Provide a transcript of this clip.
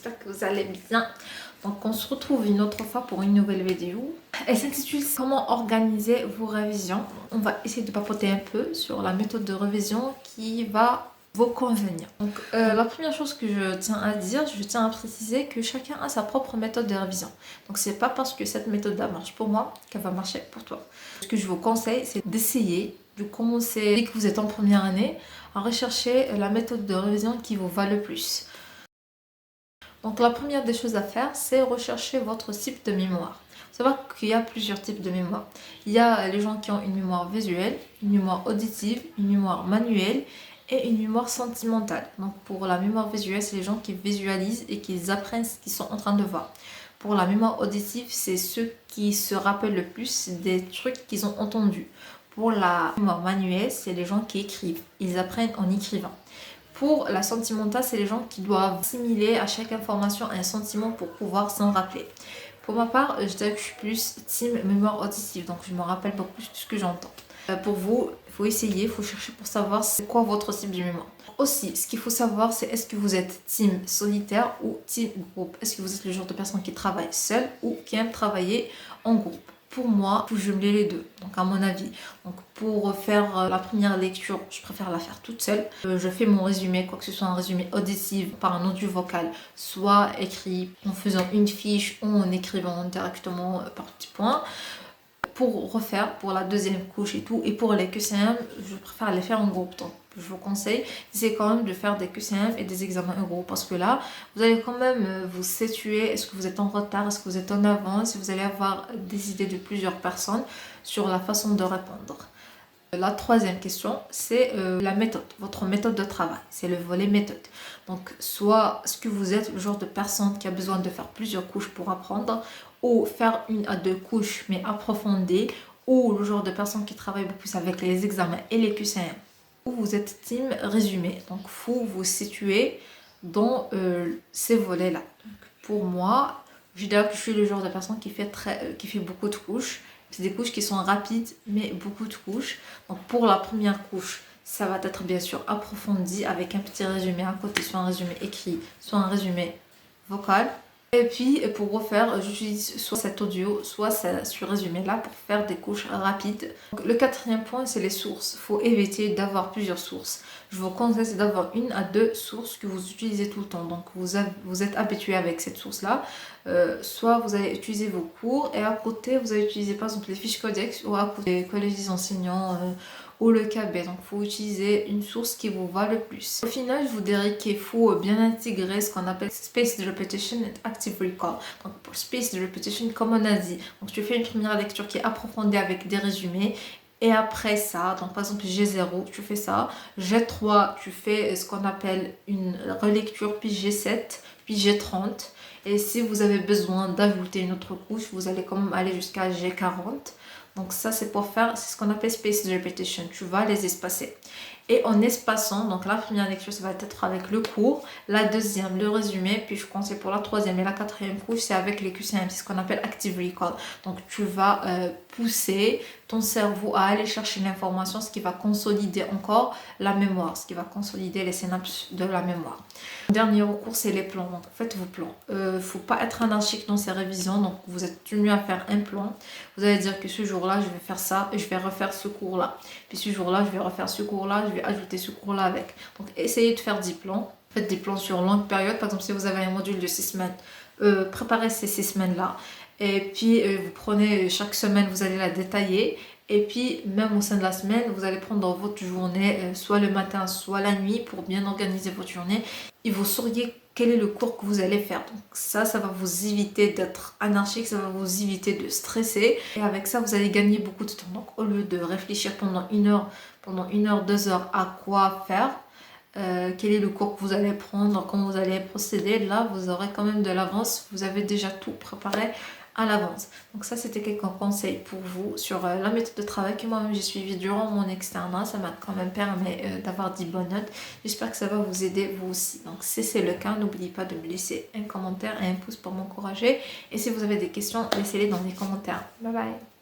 j'espère que vous allez bien. Donc on se retrouve une autre fois pour une nouvelle vidéo. Elle s'intitule comment organiser vos révisions. On va essayer de papoter un peu sur la méthode de révision qui va vous convenir. Donc la première chose que je tiens à dire, je tiens à préciser que chacun a sa propre méthode de révision. Donc c'est pas parce que cette méthode-là marche pour moi qu'elle va marcher pour toi. Ce que je vous conseille, c'est d'essayer de commencer, dès que vous êtes en première année, à rechercher la méthode de révision qui vous va le plus. Donc la première des choses à faire, c'est rechercher votre type de mémoire. Il faut savoir qu'il y a plusieurs types de mémoire. Il y a les gens qui ont une mémoire visuelle, une mémoire auditive, une mémoire manuelle et une mémoire sentimentale. Donc pour la mémoire visuelle, c'est les gens qui visualisent et qui apprennent ce qu'ils sont en train de voir. Pour la mémoire auditive, c'est ceux qui se rappellent le plus des trucs qu'ils ont entendus. Pour la mémoire manuelle, c'est les gens qui écrivent. Ils apprennent en écrivant. Pour la sentimentale, c'est les gens qui doivent assimiler à chaque information un sentiment pour pouvoir s'en rappeler. Pour ma part, je dirais que je suis plus team mémoire auditive, donc je me rappelle beaucoup plus de ce que j'entends. Pour vous, il faut essayer, il faut chercher pour savoir c'est quoi votre type de mémoire. Aussi, ce qu'il faut savoir, c'est est-ce que vous êtes team solitaire ou team groupe. Est-ce que vous êtes le genre de personne qui travaille seule ou qui aime travailler en groupe. Pour moi, il faut jumeler les deux, donc à mon avis. Donc pour faire la première lecture, je préfère la faire toute seule. Je fais mon résumé, quoi que ce soit un résumé auditif par un audio vocal, soit écrit en faisant une fiche ou en écrivant directement par petits points. Pour refaire, pour la deuxième couche et tout, et pour les QCM, je préfère les faire en groupe. Donc je vous conseille, c'est quand même de faire des QCM et des examens en groupe, parce que là, vous allez quand même vous situer, est-ce que vous êtes en retard, est-ce que vous êtes en avance, vous allez avoir des idées de plusieurs personnes sur la façon de répondre. La troisième question, c'est la méthode, votre méthode de travail, c'est le volet méthode. Donc, soit est-ce que vous êtes le genre de personne qui a besoin de faire plusieurs couches pour apprendre, ou faire une à deux couches mais approfondies, ou le genre de personne qui travaille beaucoup plus avec les examens et les QCM. Ou vous êtes team résumé, donc il faut vous situer dans ces volets-là. Pour moi, je dirais que je suis le genre de personne qui fait beaucoup de couches. C'est des couches qui sont rapides, mais beaucoup de couches. Donc pour la première couche, ça va être bien sûr approfondi avec un petit résumé à côté, soit un résumé écrit, soit un résumé vocal. Et puis pour refaire, j'utilise soit cet audio, soit ce résumé-là pour faire des couches rapides. Donc, le quatrième point, c'est les sources. Il faut éviter d'avoir plusieurs sources. Je vous conseille d'avoir une à deux sources que vous utilisez tout le temps. Donc vous êtes habitué avec cette source-là. Soit vous allez utiliser vos cours et à côté, vous allez utiliser par exemple les fiches codex ou à côté les collèges des enseignants ou le KB. Donc il faut utiliser une source qui vous va le plus. Au final, je vous dirais qu'il faut bien intégrer ce qu'on appelle spaced repetition et active recall. Donc pour spaced repetition, comme on a dit, donc tu fais une première lecture qui est approfondie avec des résumés. Et après ça, donc par exemple G0, tu fais ça. G3, tu fais ce qu'on appelle une relecture, puis G7, puis G30. Et si vous avez besoin d'ajouter une autre couche, vous allez quand même aller jusqu'à G40. Donc ça, c'est pour faire, c'est ce qu'on appelle spaced repetition. Tu vas les espacer. Et en espaçant, donc la première lecture, ça va être avec le cours. La deuxième, le résumé. Puis je conseille pour la troisième et la quatrième couche, c'est avec les QCM. C'est ce qu'on appelle active recall. Donc tu vas pousser ton cerveau à aller chercher l'information, ce qui va consolider encore la mémoire, ce qui va consolider les synapses de la mémoire. Le dernier recours, c'est les plans. Donc faites vos plans. Faut pas être anarchique dans ces révisions. Donc vous êtes tenu à faire un plan. Vous allez dire que ce jour-là, je vais faire ça et je vais refaire ce cours-là. Puis ce jour-là, je vais refaire ce cours-là, je vais ajouter ce cours-là avec. Donc essayez de faire 10 plans. Faites des plans sur longue période. Par exemple, si vous avez un module de 6 semaines, préparez ces 6 semaines-là. Et puis vous prenez chaque semaine, vous allez la détailler. Et puis même au sein de la semaine, vous allez prendre dans votre journée, soit le matin, soit la nuit, pour bien organiser votre journée. Et vous sauriez quel est le cours que vous allez faire. Donc ça va vous éviter d'être anarchique, ça va vous éviter de stresser. Et avec ça, vous allez gagner beaucoup de temps. Donc au lieu de réfléchir pendant une heure, 2 heures à quoi faire, quel est le cours que vous allez prendre, comment vous allez procéder, là vous aurez quand même de l'avance, vous avez déjà tout préparé à l'avance. Donc ça, c'était quelques conseils pour vous sur la méthode de travail que moi-même j'ai suivi durant mon externat. Ça m'a quand même permis d'avoir 10 bonnes notes. J'espère que ça va vous aider vous aussi. Donc si c'est le cas, n'oubliez pas de me laisser un commentaire et un pouce pour m'encourager. Et si vous avez des questions, laissez-les dans les commentaires. Bye bye.